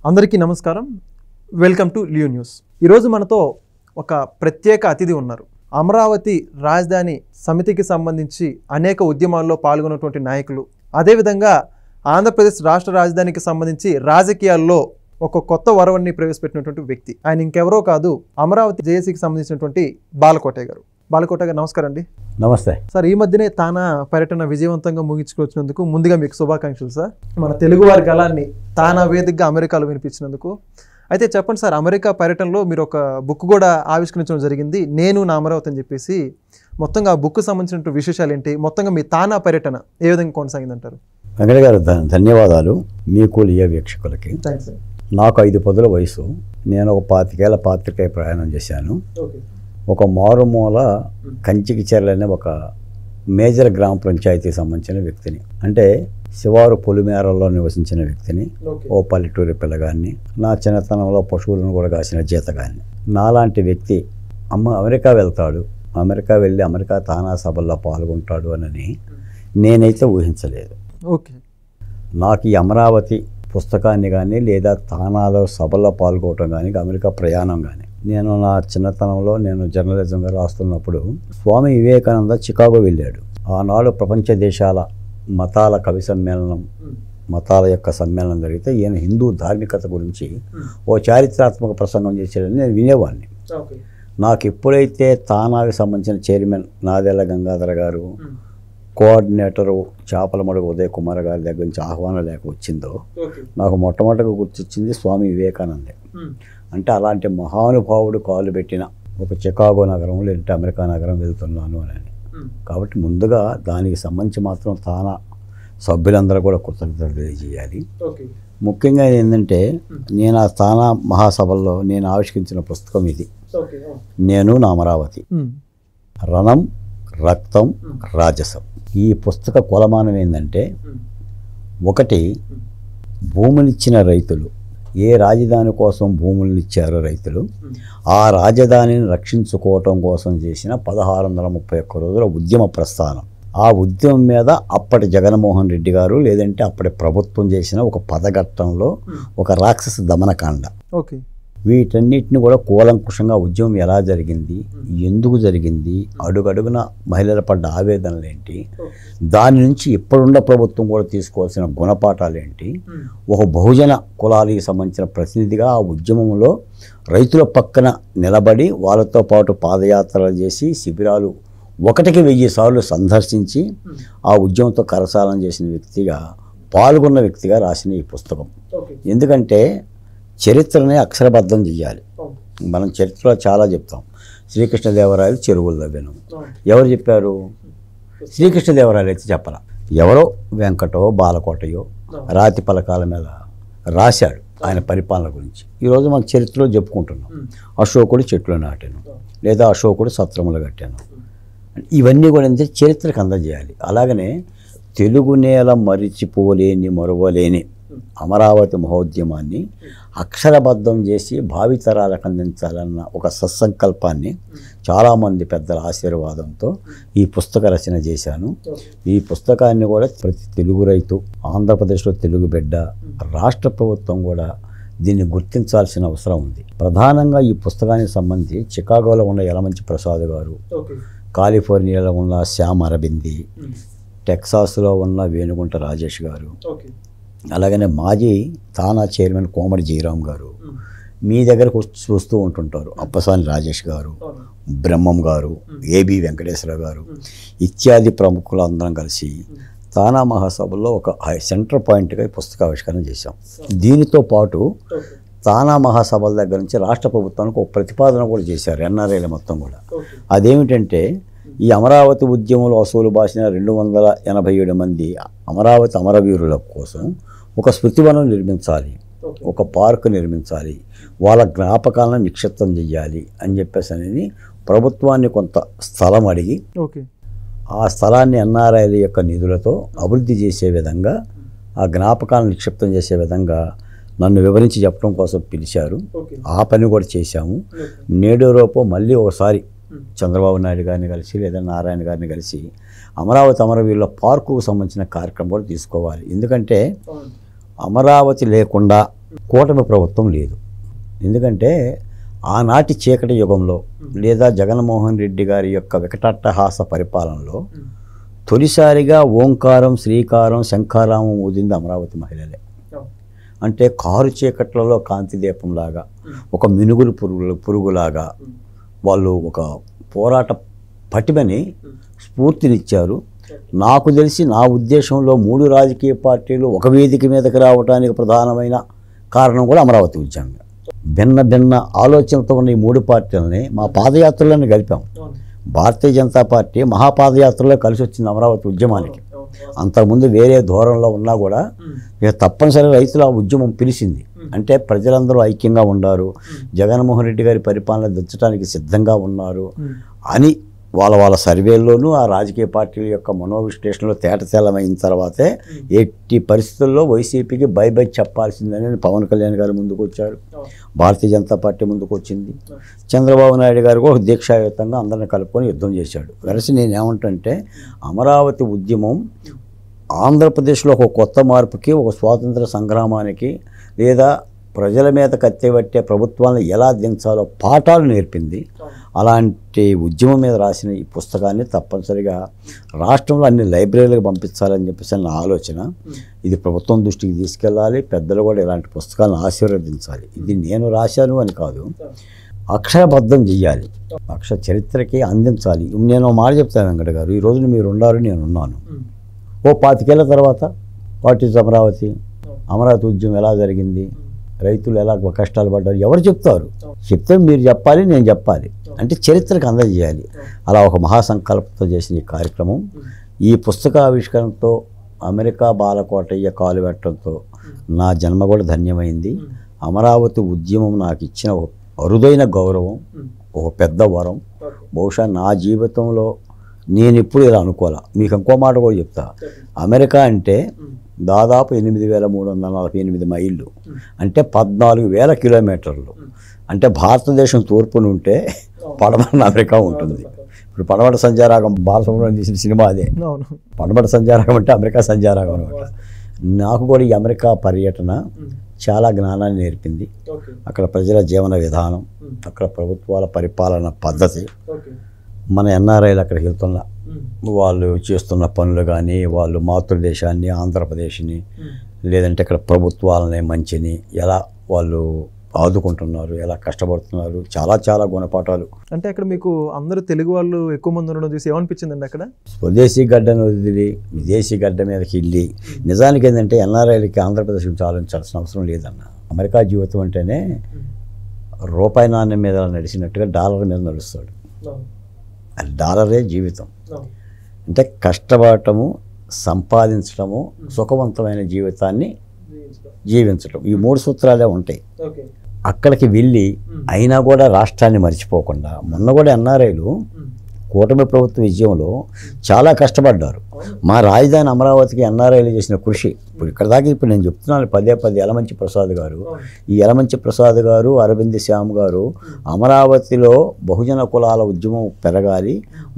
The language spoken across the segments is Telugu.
అందరికీ నమస్కారం. Welcome to Leo news. ఈరోజు మనతో ఒక ప్రత్యేక అతిథి ఉన్నారు. అమరావతి రాజధాని సమితికి సంబంధించి అనేక ఉద్యమాల్లో పాల్గొన్నటువంటి నాయకులు, అదేవిధంగా ఆంధ్రప్రదేశ్ రాష్ట్ర రాజధానికి సంబంధించి రాజకీయాల్లో ఒక కొత్త వరవడిని ప్రవేశపెట్టినటువంటి వ్యక్తి. ఆయన ఇంకెవరో కాదు, అమరావతి జేఏసీకి సంబంధించినటువంటి బాలకోటయ్య గారు. బాలకోటయ్య గారు నమస్కారం అండి. నమస్తే సార్. ఈ మధ్యనే తానా పర్యటన విజయవంతంగా ముగించుకొచ్చినందుకు ముందుగా మీకు శుభాకాంక్షలు సార్. మన తెలుగువారి గళాన్ని తానా వేదికగా అమెరికాలో వినిపించినందుకు. అయితే చెప్పండి సార్, అమెరికా పర్యటనలో మీరు ఒక బుక్ కూడా ఆవిష్కరించడం జరిగింది, నేను నా అమరావతి అని చెప్పేసి. మొత్తంగా ఆ బుక్ సంబంధించిన విశేషాలు ఏంటి, మొత్తంగా మీ తానా పర్యటన ఏ విధంగా కొనసాగిందంటారు? వెంకట గారు ధన్యవాదాలు మీకు లియో వీక్షకులకి. థ్యాంక్స్. నాకు 5 పదుల వయసు. నేను ఒక 25 ఏళ్ల పాత్రికేయ ప్రయాణం చేశాను. ఒక మారుమూల కంచికి చెర్లనే ఒక మేజర్ గ్రామ పంచాయతీకి సంబంధించిన వ్యక్తిని, అంటే శివారు పొలిమేరల్లో నివసించిన వ్యక్తిని, ఓ పల్లెటూరి పిల్లగాన్ని, నా చిన్నతనంలో పశువులను కూడా కాసిన జీతగాన్ని. నాలాంటి వ్యక్తి అమెరికా వెళ్తాడు, అమెరికా వెళ్ళి అమెరికా తానా సభల్లో పాల్గొంటాడు అని నేనైతే ఊహించలేదు. ఓకే. నాకు ఈ అమరావతి పుస్తకాన్ని కానీ లేదా తానాలో సభల్లో పాల్గొనడం కానీ అమెరికా ప్రయాణం కానీ, నేను నా చిన్నతనంలో నేను జర్నలిజంగా రాస్తున్నప్పుడు స్వామి వివేకానంద చికాగో వెళ్ళాడు. ఆనాడు ప్రపంచ దేశాల మతాల కవి సమ్మేళనం, మతాల యొక్క సమ్మేళనం జరిగితే ఈయన హిందూ ధార్మికత గురించి ఓ చారిత్రాత్మక ప్రసంగం చేశాడని నేను వినేవాడిని. నాకు ఎప్పుడైతే తానాకి సంబంధించిన చైర్మన్ నాదెళ్ల గంగాధర గారు, కోఆర్డినేటరు చాపలమడుగు ఉదయ్ కుమార్ గారి దగ్గర నుంచి ఆహ్వానం లేక వచ్చిందో, నాకు మొట్టమొదటిగా గుర్తొచ్చింది స్వామి వివేకానందే. అంటే అలాంటి మహానుభావుడు కాలు పెట్టిన ఒక చికాగో నగరం లేదంటే అమెరికా నగరం వెళ్తున్నాను అని. కాబట్టి ముందుగా దానికి సంబంధించి మాత్రం తానా సభ్యులందరూ కూడా కృతజ్ఞతలు తెలియజేయాలి. ముఖ్యంగా ఏంటంటే, నేను ఆ తానా మహాసభల్లో నేను ఆవిష్కరించిన పుస్తకం ఇది, నేను నా అమరావతి. రణం, రక్తం, రాజసం. ఈ పుస్తక కొలమానం ఏంటంటే, ఒకటి, భూములిచ్చిన రైతులు, ఏ రాజధాని కోసం భూములను ఇచ్చారో రైతులు, ఆ రాజధానిని రక్షించుకోవటం కోసం చేసిన 1631 రోజుల ఉద్యమ ప్రస్థానం. ఆ ఉద్యమం మీద అప్పటి జగన్మోహన్ రెడ్డి గారు లేదంటే అప్పటి ప్రభుత్వం చేసిన ఒక పదఘట్టంలో ఒక రాక్షస దమనకాండ. ఓకే. వీటన్నిటిని కూడా కూలంకుషంగా ఉద్యమం ఎలా జరిగింది, ఎందుకు జరిగింది, అడుగడుగున మహిళల పడ్డ ఆవేదనలు ఏంటి, దాని నుంచి ఇప్పుడున్న ప్రభుత్వం కూడా తీసుకోవాల్సిన గుణపాఠాలు ఏంటి, ఒక బహుజన కులాలకు సంబంధించిన ప్రతినిధిగా ఆ ఉద్యమంలో రైతుల పక్కన నిలబడి వాళ్ళతో పాటు పాదయాత్రలు చేసి శిబిరాలు 1కి 1000 సార్లు సందర్శించి ఆ ఉద్యమంతో కరసాలం చేసిన వ్యక్తిగా, పాల్గొన్న వ్యక్తిగా రాసిన ఈ పుస్తకం. ఎందుకంటే చరిత్రని అక్షరబద్ధం చేయాలి. మనం చరిత్రలో చాలా చెప్తాం. శ్రీకృష్ణదేవరాయలు చెరువులు తవ్వెను, ఎవరు చెప్పారు? శ్రీకృష్ణదేవరాయలు అయితే చెప్పాల, ఎవరో వెంకటో బాలకోటయో రాతి పలకాల మీద రాశాడు ఆయన పరిపాలన గురించి. ఈరోజు మనం చరిత్రలో చెప్పుకుంటున్నాం. అశోకుడు చెట్లు నాటాను, లేదా అశోకుడు సత్రములు కట్టాను. ఇవన్నీ కూడా ఏంటంటే చరిత్రకు అందజేయాలి. అలాగనే తెలుగు నేల మరిచిపోలేని మరువలేని అమరావతి మహోద్యమాన్ని అక్షరబద్ధం చేసి భావితరాలకు అందించాలన్న ఒక సత్సంకల్పాన్ని చాలామంది పెద్దల ఆశీర్వాదంతో ఈ పుస్తక రచన చేశాను. ఈ పుస్తకాన్ని కూడా ప్రతి తెలుగు రైతు, ఆంధ్రప్రదేశ్లో తెలుగు బిడ్డ, రాష్ట్ర ప్రభుత్వం కూడా దీన్ని గుర్తించాల్సిన అవసరం ఉంది. ప్రధానంగా ఈ పుస్తకానికి సంబంధించి చికాగోలో ఉన్న యలమంచి ప్రసాద్ గారు, కాలిఫోర్నియాలో ఉన్న శ్యామ్ అరబింది, టెక్సాస్లో ఉన్న వేణుగుంట రాజేష్ గారు, అలాగనే మాజీ తానా చైర్మన్ కోమటి జయరాం గారు, మీ దగ్గరకు చూస్తూ ఉంటుంటారు అప్పసాని రాజేష్ గారు, బ్రహ్మం గారు, ఏబి వెంకటేశ్వర గారు ఇత్యాది ప్రముఖులు అందరం కలిసి తానా మహాసభలో ఒక సెంటర్ పాయింట్గా ఈ పుస్తకావిష్కరణ చేశాం. దీనితో పాటు తానా మహాసభల దగ్గర నుంచి రాష్ట్ర ప్రభుత్వానికి ఒక ప్రతిపాదన కూడా చేశారు ఎన్ఆర్ఐల మొత్తం కూడా. అదేమిటంటే, ఈ అమరావతి ఉద్యమంలో అసూలు బాసిన 287 మంది అమరావతి అమరవీరుల కోసం ఒక స్మృతివనం నిర్మించాలి, ఒక పార్కు నిర్మించాలి, వాళ్ళ జ్ఞాపకాలను నిక్షిప్తం చేయాలి అని చెప్పేసి అనేది ప్రభుత్వాన్ని కొంత స్థలం అడిగి, ఆ స్థలాన్ని ఎన్ఆర్ఐల యొక్క నిధులతో అభివృద్ధి చేసే విధంగా, ఆ జ్ఞాపకాలను నిక్షిప్తం చేసే విధంగా నన్ను వివరించి చెప్పడం కోసం పిలిచారు. ఆ పని కూడా చేశాము. నేడు రేపు మళ్ళీ ఒకసారి చంద్రబాబు నాయుడు గారిని కలిసి లేదా నారాయణ గారిని కలిసి అమరావతి అమరవీరుల పార్కుకు సంబంధించిన కార్యక్రమం కూడా తీసుకోవాలి. ఎందుకంటే అమరావతి లేకుండా కూటమి ప్రభుత్వం లేదు. ఎందుకంటే ఆనాటి చీకటి యుగంలో లేదా జగన్మోహన్ రెడ్డి గారి యొక్క వికటాట్టహాస పరిపాలనలో తొలిసారిగా ఓంకారం, శ్రీకారం, శంఖారామం ఊదింది అమరావతి మహిళలే. అంటే కారు చీకట్లలో కాంతి దీపంలాగా, ఒక మినుగురు పురుగులాగా వాళ్ళు ఒక పోరాట పటిమని స్ఫూర్తినిచ్చారు. నాకు తెలిసి నా ఉద్దేశంలో 3 రాజకీయ పార్టీలు ఒక వేదిక మీదకి రావడానికి ప్రధానమైన కారణం కూడా అమరావతి ఉద్యమం. భిన్న భిన్న ఆలోచనలతో ఉన్న ఈ 3 పార్టీలని మా పాదయాత్రలను కలిపాం. భారతీయ జనతా పార్టీ మహాపాదయాత్రలో కలిసి వచ్చింది అమరావతి ఉద్యమానికి. అంతకుముందు వేరే ధోరణిలో ఉన్నా కూడా ఇక తప్పనిసరిగా రైతుల ఉద్యమం పిలిచింది. అంటే ప్రజలందరూ ఐక్యంగా ఉన్నారు, జగన్మోహన్ రెడ్డి గారి పరిపాలన దించడానికి సిద్ధంగా ఉన్నారు అని వాళ్ళ సర్వేల్లోనూ ఆ రాజకీయ పార్టీల యొక్క మనోవిశ్లేషణలో తేటతెల్లమైన తర్వాతే ఎట్టి పరిస్థితుల్లో వైసీపీకి బై చెప్పాల్సిందని పవన్ కళ్యాణ్ గారు ముందుకు వచ్చారు, భారతీయ జనతా పార్టీ ముందుకు వచ్చింది. చంద్రబాబు నాయుడు గారు కూడా దీక్షాయుతంగా అందరిని కలుపుకొని యుద్ధం చేశాడు. వెరసి నేనేమంటే అమరావతి ఉద్యమం ఆంధ్రప్రదేశ్లో ఒక కొత్త మార్పుకి, ఒక స్వాతంత్ర సంగ్రామానికి లేదా ప్రజల మీద కత్తిపట్టే ప్రభుత్వాలను ఎలా దించాలో పాఠాలు నేర్పింది. అలాంటి ఉద్యమం మీద రాసిన ఈ పుస్తకాన్ని తప్పనిసరిగా రాష్ట్రంలో అన్ని లైబ్రరీలకు పంపించాలని చెప్పేసి నా ఆలోచన. ఇది ప్రభుత్వం దృష్టికి తీసుకెళ్ళాలి, పెద్దలు కూడా ఇలాంటి పుస్తకాలను ఆశీర్వదించాలి. ఇది నేను రాశాను అని కాదు, అక్షరబద్ధం చెయ్యాలి, చరిత్రకి అందించాలి. నేను మాట చెప్తాను వెంకట గారు, ఈ రోజున మీరు ఉన్నారు, నేను ఉన్నాను. ఓ 25 ఏళ్ల తర్వాత వాట్ ఈజ్ అమరావతి, అమరావతి ఉద్యమం ఎలా జరిగింది, రైతులు ఎలా కష్టాలు పడ్డారు ఎవరు చెప్తారు? చెప్తే మీరు చెప్పాలి, నేను చెప్పాలి. అంటే చరిత్రకు అందజేయాలి. అలా ఒక మహాసంకల్పంతో చేసిన ఈ కార్యక్రమం ఈ పుస్తక ఆవిష్కరణతో అమెరికా బాలకోటయ్య కాలు పెట్టడంతో నా జన్మ కూడా ధన్యమైంది. అమరావతి ఉద్యమం నాకు ఇచ్చిన ఒక అరుదైన గౌరవం, ఒక పెద్ద వరం. బహుశా నా జీవితంలో నేను ఎప్పుడు ఇలా అనుకోలే. మీకు ఇంకో మాట కూడా చెప్తా, అమెరికా అంటే దాదాపు 8,348 మైళ్ళు, అంటే 14,000 కిలోమీటర్లు. అంటే భారతదేశం తూర్పున ఉంటే పడమర అమెరికా ఉంటుంది. ఇప్పుడు పడమట సంచారాగం బాలసుబ్రహ్మణ్యం చేసిన సినిమా అదే. పడమట సంచారాగం అంటే అమెరికా సంచారాగం అనమాట. నాకు కూడా ఈ అమెరికా పర్యటన చాలా జ్ఞానాన్ని నేర్పింది. అక్కడ ప్రజల జీవన విధానం, అక్కడ ప్రభుత్వాల పరిపాలన పద్ధతి, మన ఎన్ఆర్ఐలు అక్కడికి వెళ్తున్న వాళ్ళు చేస్తున్న పనులు కానీ, వాళ్ళు మాతృదేశాన్ని ఆంధ్రప్రదేశ్ని లేదంటే ఇక్కడ ప్రభుత్వాలనే మంచిని ఎలా వాళ్ళు ఆదుకుంటున్నారు, ఎలా కష్టపడుతున్నారు, చాలా చాలా గుణపాఠాలు. అంటే అక్కడ మీకు అందరూ తెలుగు వాళ్ళు ఎక్కువ మంది ఉండడం చూసి ఏమనిపించిందండి? అక్కడ స్వదేశీ గడ్డను వదిలి విదేశీ గడ్డ మీదకి వెళ్ళి, నిజానికి ఏంటంటే ఎన్ఆర్ఐలకి ఆంధ్రప్రదేశ్ గురించి ఆలోచించాల్సిన అవసరం లేదన్న. అమెరికా జీవితం అంటేనే రూపాయి నాణ్యం మీద నడిచినట్టుగా డాలర్ మీద నడుస్తాడు. డాలరే జీవితం. అంటే కష్టపడటము, సంపాదించడము, సుఖవంతమైన జీవితాన్ని జీవించటం, ఈ 3 సూత్రాలే ఉంటాయి. అక్కడికి వెళ్ళి అయినా కూడా రాష్ట్రాన్ని మర్చిపోకుండా, మొన్న కూడా ఎన్ఆర్ఐలు కూటమి ప్రభుత్వ విజయంలో చాలా కష్టపడ్డారు. మా రాజధాని అమరావతికి ఎన్ఆర్ఐలు చేసిన కృషి ఇప్పుడు ఇక్కడ దాకా ఇప్పుడు నేను చెప్తున్నాను పదే యలమంచి ప్రసాద్ గారు, ఈ యలమంచి ప్రసాద్ గారు, అరవింద్ శ్యామ్ గారు అమరావతిలో బహుజన కులాల ఉద్యమం పెరగాలి,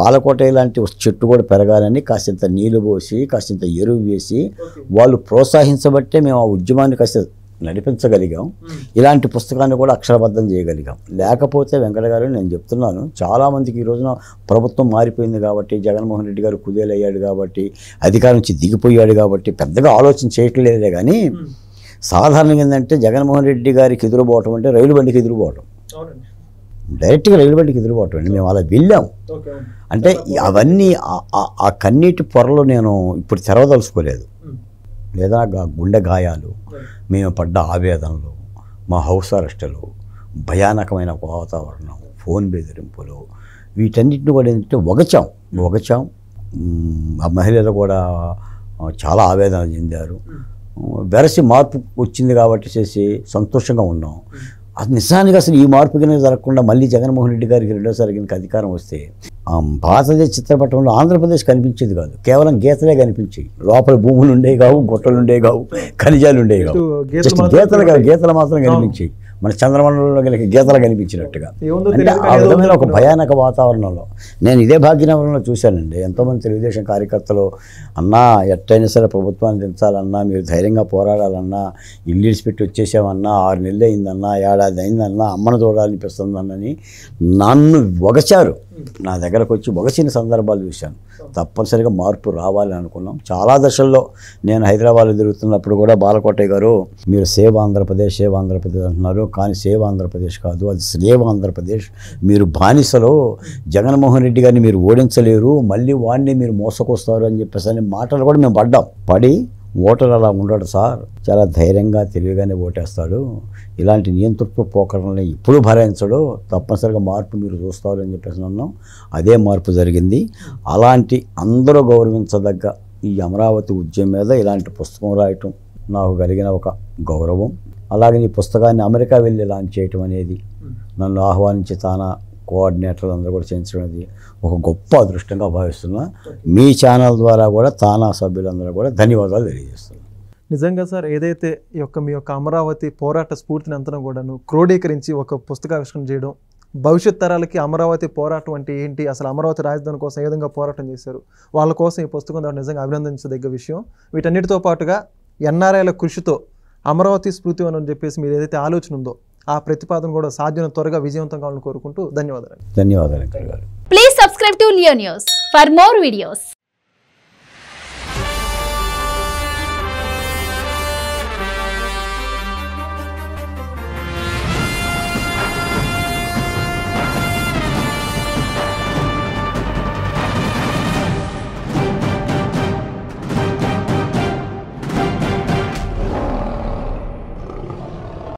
బాలకోట లాంటి చెట్టు కూడా పెరగాలని కాసింత నీళ్లు పోసి, కాసింత ఎరువు వేసి వాళ్ళు ప్రోత్సహించబట్టే మేము ఆ ఉద్యమాన్ని కాస్త నడిపించగలిగాం. ఇలాంటి పుస్తకాన్ని కూడా అక్షరబద్ధం చేయగలిగాం. లేకపోతే వెంకట గారు నేను చెప్తున్నాను, చాలామందికి ఈ రోజున ప్రభుత్వం మారిపోయింది కాబట్టి, జగన్మోహన్ రెడ్డి గారు కుదేలయ్యాడు కాబట్టి, అధికారం నుంచి దిగిపోయాడు కాబట్టి పెద్దగా ఆలోచన చేయట్లేదే. కానీ సాధారణంగా ఏంటంటే జగన్మోహన్ రెడ్డి గారికి ఎదురుపోవటం అంటే రైలు బండికి ఎదురుపోవటం, డైరెక్ట్గా రైలు బండికి ఎదురుపోవటం అండి. మేము అలా వెళ్ళాం. అంటే అవన్నీ ఆ కన్నీటి పొరలు నేను ఇప్పుడు తెరవదలుచుకోలేదు. లేదా గుండె గాయాలు, మేము పడ్డ ఆవేదనలు, మా హౌస్ అరెస్టులు, భయానకమైన వాతావరణం, ఫోన్ బెదిరింపులు, వీటన్నిటిని కూడా ఏంటంటే ఒగచాం. ఆ మహిళలు కూడా చాలా ఆవేదన చెందారు. వెరసి మార్పు వచ్చింది కాబట్టి చేసి సంతోషంగా ఉన్నాం. అది నిజానికి అసలు ఈ మార్పు కింద జరగకుండా మళ్ళీ జగన్మోహన్ రెడ్డి గారికి రెండోసారి కనుక అధికారం వస్తే భారతదేశ చిత్రపటంలో ఆంధ్రప్రదేశ్ కనిపించేది కాదు, కేవలం గీతలే కనిపించాయి. లోపల భూములు ఉండేవి కావు, గుట్టలు ఉండేవి కావు, ఖనిజాలు ఉండేవి కావు, జస్ట్ గీతలు మాత్రం కనిపించాయి. మన చంద్రమండలంలో కలిగి గీతలు కనిపించినట్టుగా. ఏముందో అంటే తెలియదు ఆ కానీ ఏదో విధమైన ఒక ఉంది భయానక వాతావరణంలో నేను ఇదే భాగ్యనగరంలో చూశానండి. ఎంతోమంది తెలుగుదేశం కార్యకర్తలు అన్నా ఎట్టయినా సరే ప్రభుత్వాన్ని దించాలన్నా, మీరు ధైర్యంగా పోరాడాలన్నా, ఇల్లు ఇడిచిపెట్టి వచ్చేసామన్నా, 6 నెలలు అయిందన్నా, ఏడాది అయిందన్నా, అమ్మను చూడాలనిపిస్తుందన్నని నన్ను ఒగచారు. నా దగ్గరకు వచ్చి ఒగచిన సందర్భాలు చూశాను. తప్పనిసరిగా మార్పు రావాలని అనుకున్నాం. చాలా దశల్లో నేను హైదరాబాద్లో తిరుగుతున్నప్పుడు కూడా బాలకోటయ్య గారు, మీరు సేవ్ ఆంధ్రప్రదేశ్ అంటున్నారు, కానీ సేవ్ ఆంధ్రప్రదేశ్ కాదు, అది స్లేవ్ ఆంధ్రప్రదేశ్. మీరు బానిసలో జగన్మోహన్ రెడ్డి గారిని మీరు ఓడించలేరు, మళ్ళీ వాడిని మీరు మోసకొస్తారు అని చెప్పేసి అనే మాటలు కూడా మేము పడి ఓటర్ అలా ఉండడు సార్, చాలా ధైర్యంగా తెలివిగానే ఓటేస్తాడు, ఇలాంటి నియంతృత్వ పోకడల్ని ఇప్పుడు భరించడు, తప్పనిసరిగా మార్పు మీరు చూస్తారు అని చెప్పేసి అన్నాం. అదే మార్పు జరిగింది. అలాంటి అందరూ గౌరవించదగ్గ ఈ అమరావతి ఉద్యమం మీద ఇలాంటి పుస్తకం రాయటం నాకు కలిగిన ఒక గౌరవం. అలాగే ఈ పుస్తకాన్ని అమెరికా వెళ్ళి లాంచ్ చేయటం అనేది, నన్ను ఆహ్వానించి తానా కోఆర్డినేటర్లు అందరూ కూడా చేయించడం అనేది ఒక గొప్ప అదృష్టంగా భావిస్తున్నా. మీ ఛానల్ ద్వారా కూడా తానా సభ్యులందరూ కూడా ధన్యవాదాలు తెలియజేస్తున్నాను. నిజంగా సార్, ఏదైతే మీ యొక్క అమరావతి పోరాట స్ఫూర్తిని అంతా కూడాను క్రోడీకరించి ఒక పుస్తకావిష్కరణ చేయడం, భవిష్యత్ తరాలకి అమరావతి పోరాటం అంటే ఏంటి, అసలు అమరావతి రాజధాని కోసం ఏ విధంగా పోరాటం చేశారు, వాళ్ళ కోసం ఈ పుస్తకం ద్వారా నిజంగా అభినందించదగ్గ విషయం. వీటన్నిటితో పాటుగా ఎన్ఆర్ఐల కృషితో అమరావతి స్ఫూర్తి అని చెప్పేసి మీరు ఏదైతే ఆలోచన ఉందో ఆ ప్రతిపాదన కూడా సాధ్యం త్వరగా విజయవంతం కావాలని కోరుకుంటూ ధన్యవాదాలు. ధన్యవాదాలు. Please subscribe to Leo News for more videos.